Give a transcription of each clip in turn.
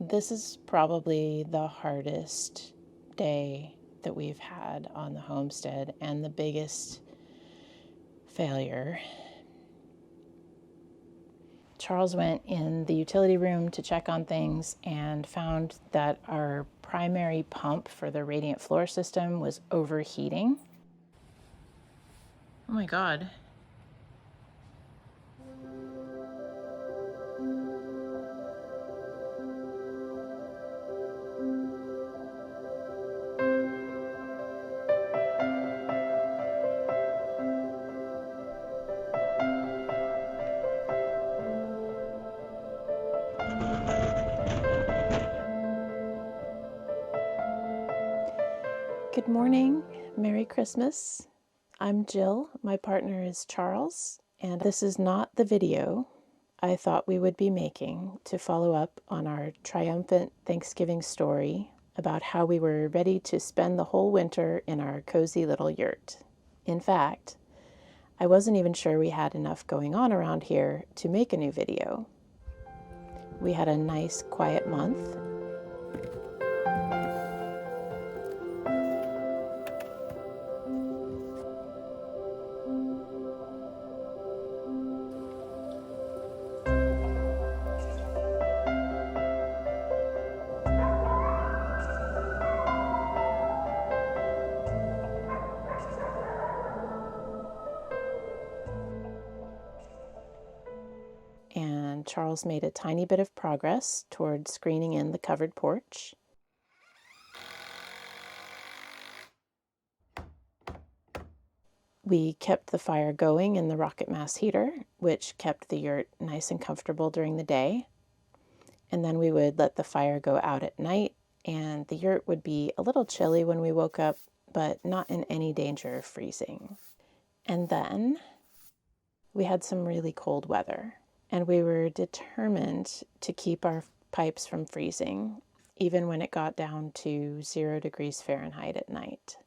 This is probably the hardest day that we've had on the homestead and the biggest failure. Charles went in the utility room to check on things and found that our primary pump for the radiant floor system was overheating. Oh my God. Good morning, Merry Christmas. I'm Jill, my partner is Charles, and this is not the video I thought we would be making to follow up on our triumphant Thanksgiving story about how we were ready to spend the whole winter in our cozy little yurt. In fact, I wasn't even sure we had enough going on around here to make a new video. We had a nice quiet month. And Charles made a tiny bit of progress toward screening in the covered porch. We kept the fire going in the rocket mass heater, which kept the yurt nice and comfortable during the day. And then we would let the fire go out at night, and the yurt would be a little chilly when we woke up, but not in any danger of freezing. And then we had some really cold weather, and we were determined to keep our pipes from freezing, even when it got down to 0 degrees Fahrenheit at night.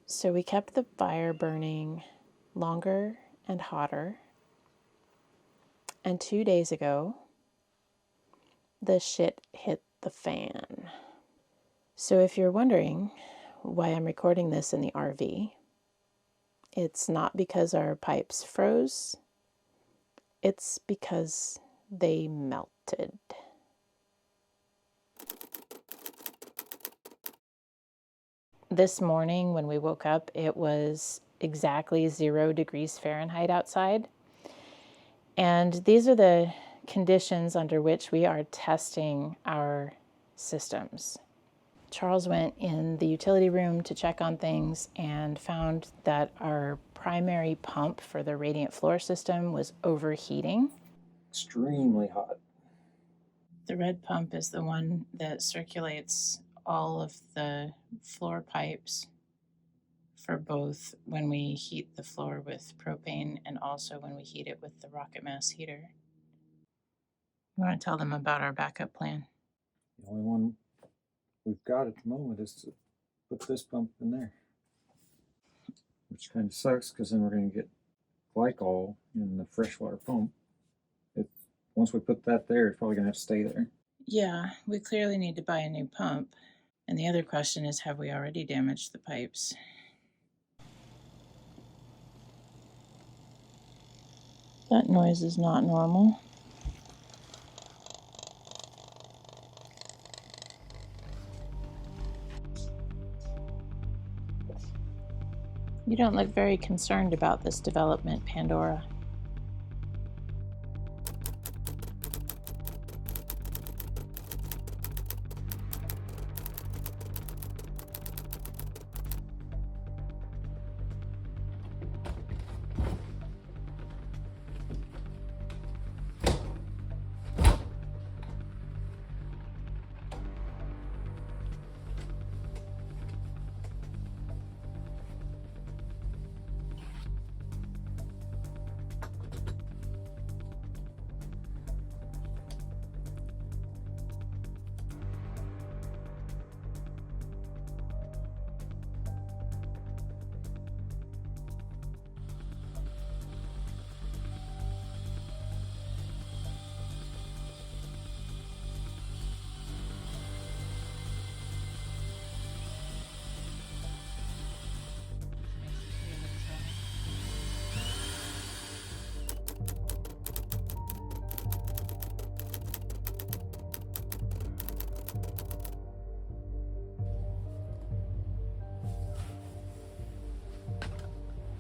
So we kept the fire burning longer and hotter. And 2 days ago, the shit hit the fan. So if you're wondering why I'm recording this in the RV, it's not because our pipes froze. It's because they melted. This morning when we woke up, it was exactly 0 degrees Fahrenheit outside. And these are the conditions under which we are testing our systems. Charles went in the utility room to check on things and found that our primary pump for the radiant floor system was overheating. Extremely hot. The red pump is the one that circulates all of the floor pipes for both when we heat the floor with propane and also when we heat it with the rocket mass heater. You want to tell them about our backup plan? The only one we've got at the moment is to put this pump in there, which kind of sucks because then we're going to get glycol in the freshwater pump. Once we put that there, it's probably going to have to stay there. Yeah, we clearly need to buy a new pump. And the other question is, have we already damaged the pipes? That noise is not normal. You don't look very concerned about this development, Pandora.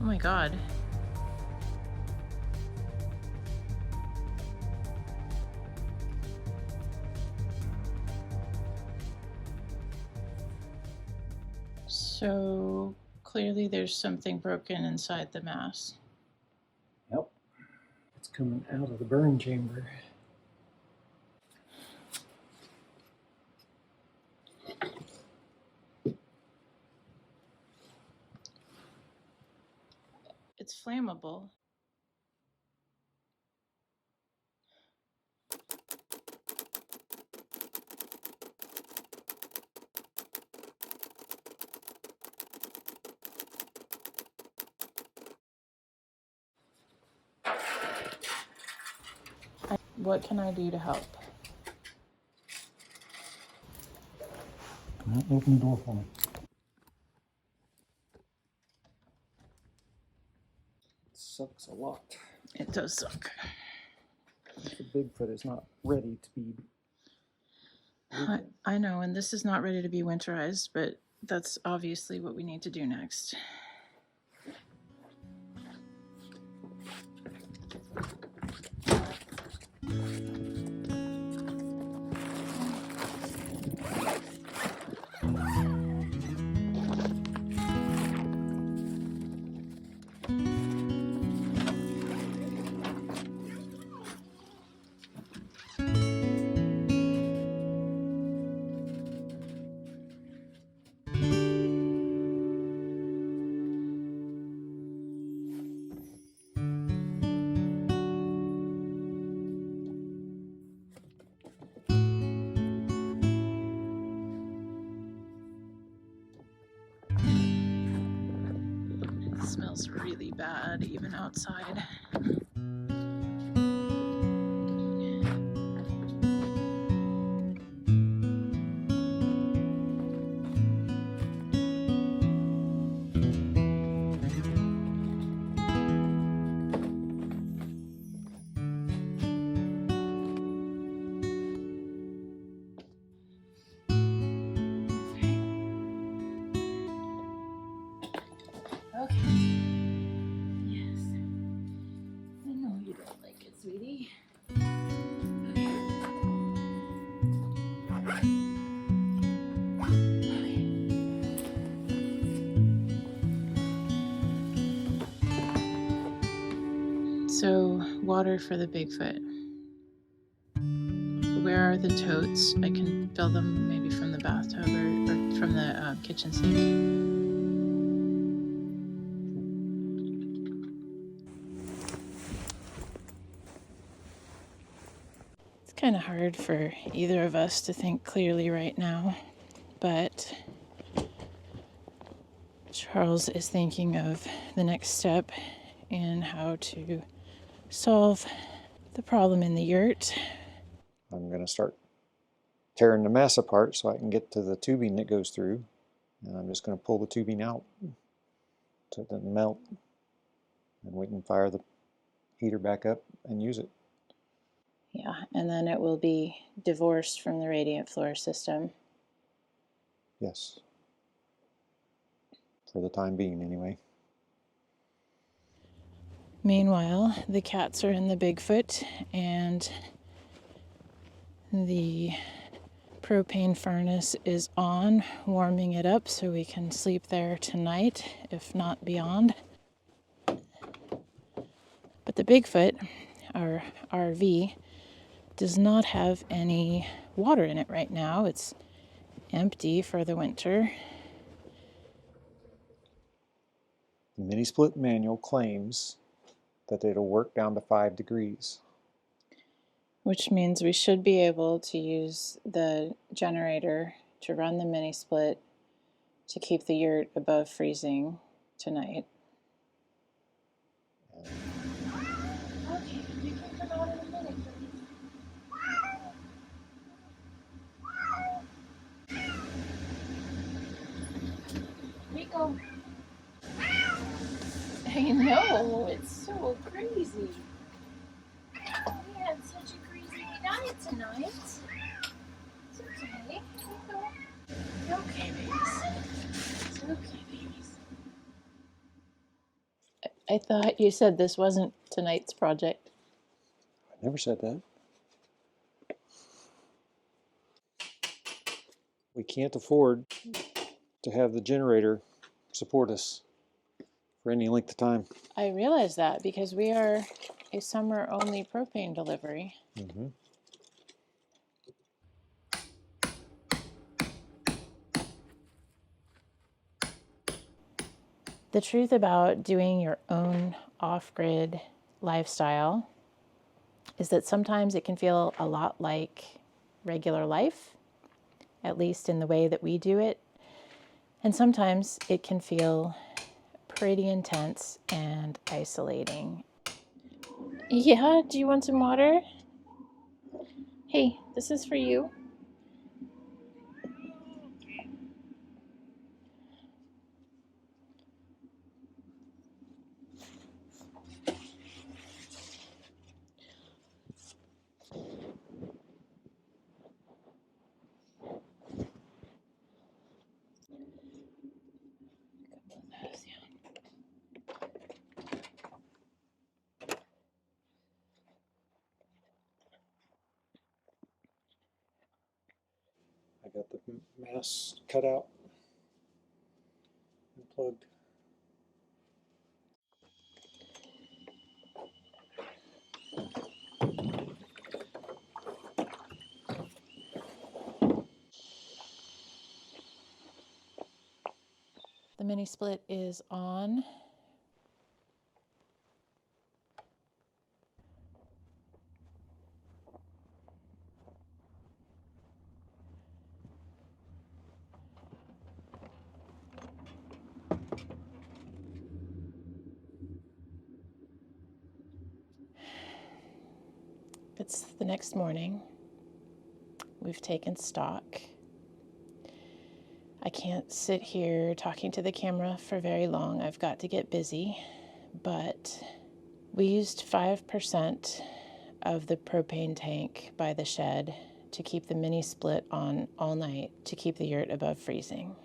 Oh my God. So clearly there's something broken inside the mass. Yep. It's coming out of the burn chamber. It's flammable. What can I do to help? Open the door for me. It sucks a lot. It does suck. The Bigfoot is not ready to be. I know, and this is not ready to be winterized, but that's obviously what we need to do next. It smells really bad, even outside. Okay. Yes. I know you don't like it, sweetie. So, water for the Bigfoot. Where are the totes? I can fill them maybe from the bathtub or from the kitchen sink. It's kind of hard for either of us to think clearly right now, but Charles is thinking of the next step in how to solve the problem in the yurt. I'm going to start tearing the mass apart so I can get to the tubing that goes through. And I'm just going to pull the tubing out so it doesn't melt. And we can fire the heater back up and use it. Yeah, and then it will be divorced from the radiant floor system. Yes. For the time being, anyway. Meanwhile, the cats are in the Bigfoot, and the propane furnace is on, warming it up so we can sleep there tonight, if not beyond. But the Bigfoot, our RV, does not have any water in it right now. It's empty for the winter. The mini split manual claims that it'll work down to 5 degrees. Which means we should be able to use the generator to run the mini split to keep the yurt above freezing tonight. Okay, you can come out in a minute, please. Rico. I know, it's so crazy. We had such a crazy night tonight. It's okay. Okay, babies. It's okay, babies. I thought you said this wasn't tonight's project. I never said that. We can't afford to have the generator support us for any length of time. I realize that because we are a summer-only propane delivery. Mm-hmm. The truth about doing your own off-grid lifestyle is that sometimes it can feel a lot like regular life, at least in the way that we do it. And sometimes it can feel pretty intense and isolating. Yeah, do you want some water? Hey, this is for you. I got the mass cut out and plugged. The mini split is on. It's the next morning. We've taken stock. I can't sit here talking to the camera for very long. I've got to get busy. But we used 5% of the propane tank by the shed to keep the mini split on all night to keep the yurt above freezing.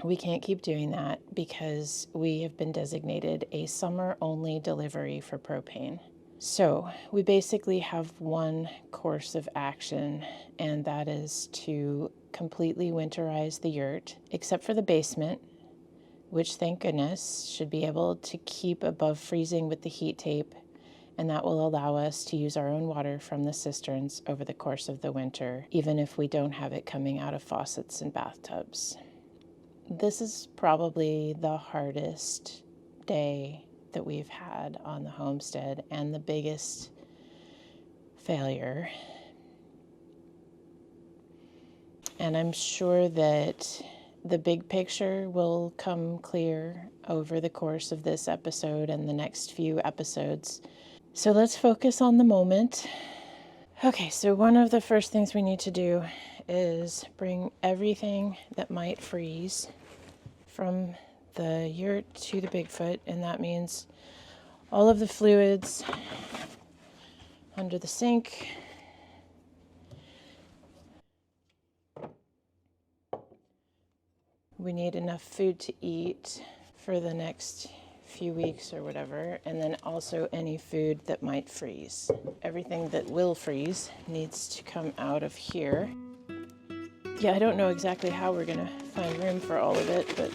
We can't keep doing that because we have been designated a summer-only delivery for propane. So we basically have one course of action, and that is to completely winterize the yurt, except for the basement, which, thank goodness, should be able to keep above freezing with the heat tape, and that will allow us to use our own water from the cisterns over the course of the winter, even if we don't have it coming out of faucets and bathtubs. This is probably the hardest day that we've had on the homestead and the biggest failure. And I'm sure that the big picture will come clear over the course of this episode and the next few episodes. So let's focus on the moment. Okay, so one of the first things we need to do is bring everything that might freeze from the yurt to the Bigfoot, and that means all of the fluids under the sink, we need enough food to eat for the next few weeks or whatever, and then also any food that might freeze. Everything that will freeze needs to come out of here. Yeah, I don't know exactly how we're gonna find room for all of it, but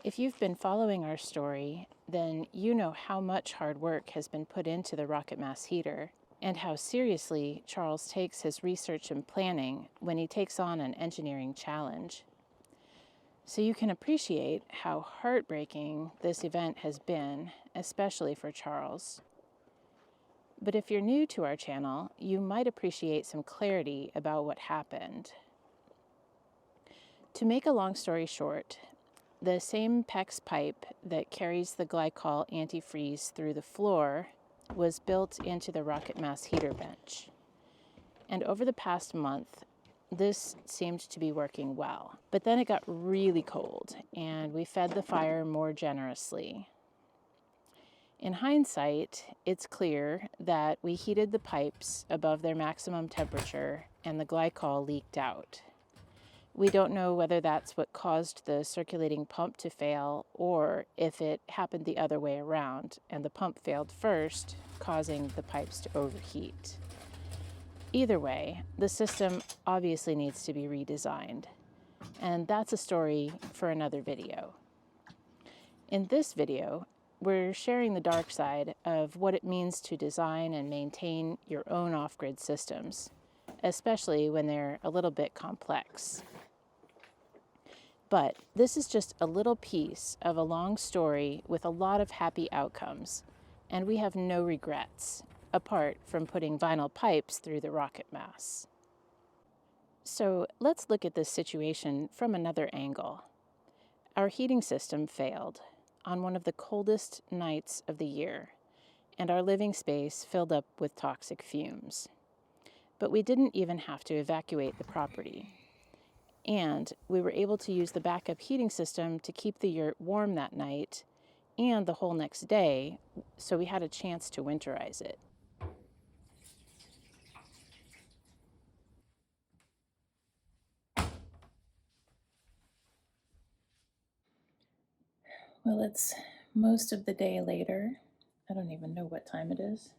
if you've been following our story, then you know how much hard work has been put into the rocket mass heater and how seriously Charles takes his research and planning when he takes on an engineering challenge. So you can appreciate how heartbreaking this event has been, especially for Charles. But if you're new to our channel, you might appreciate some clarity about what happened. To make a long story short, the same PEX pipe that carries the glycol antifreeze through the floor was built into the rocket mass heater bench. And over the past month, this seemed to be working well. But then it got really cold, and we fed the fire more generously. In hindsight, it's clear that we heated the pipes above their maximum temperature and the glycol leaked out. We don't know whether that's what caused the circulating pump to fail or if it happened the other way around and the pump failed first, causing the pipes to overheat. Either way, the system obviously needs to be redesigned, and that's a story for another video. In this video, we're sharing the dark side of what it means to design and maintain your own off-grid systems, especially when they're a little bit complex. But this is just a little piece of a long story with a lot of happy outcomes, and we have no regrets, apart from putting vinyl pipes through the rocket mass. So let's look at this situation from another angle. Our heating system failed on one of the coldest nights of the year, and our living space filled up with toxic fumes. But we didn't even have to evacuate the property. And we were able to use the backup heating system to keep the yurt warm that night and the whole next day, so we had a chance to winterize it. Well, it's most of the day later. I don't even know what time it is.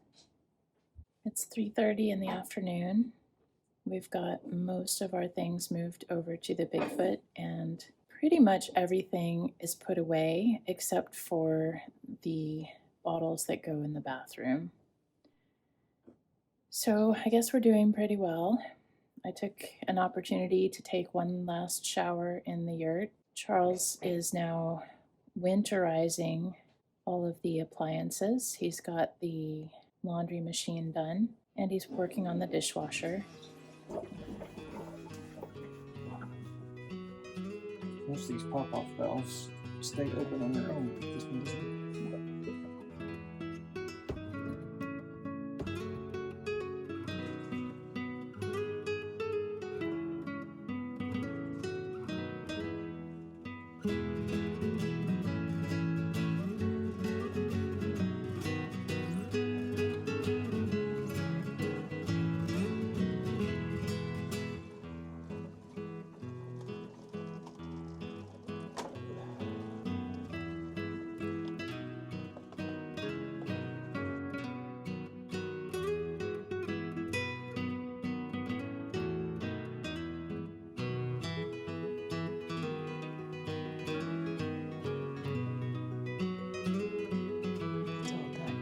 It's 3:30 in the afternoon. We've got most of our things moved over to the Bigfoot, and pretty much everything is put away except for the bottles that go in the bathroom. So I guess we're doing pretty well. I took an opportunity to take one last shower in the yurt. Charles is now winterizing all of the appliances. He's got the laundry machine done, and he's working on the dishwasher. Most of these pop-off valves stay open on their own. Just needs to It's all done.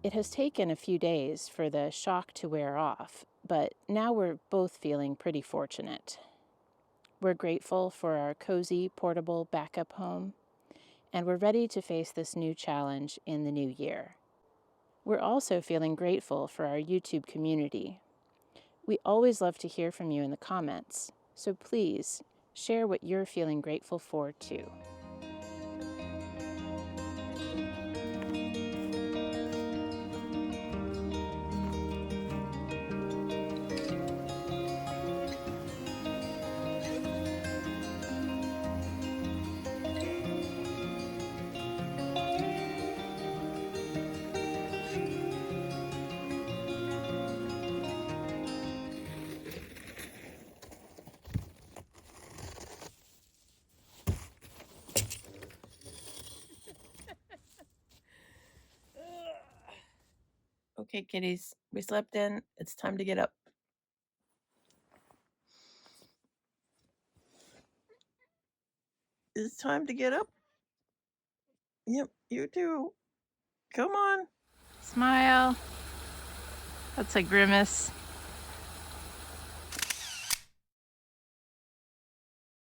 It has taken a few days for the shock to wear off, but now we're both feeling pretty fortunate. We're grateful for our cozy, portable backup home, and we're ready to face this new challenge in the new year. We're also feeling grateful for our YouTube community. We always love to hear from you in the comments, so please share what you're feeling grateful for too. Okay, kitties, we slept in. It's time to get up. It's time to get up. Yep, you too. Come on. Smile. That's a grimace.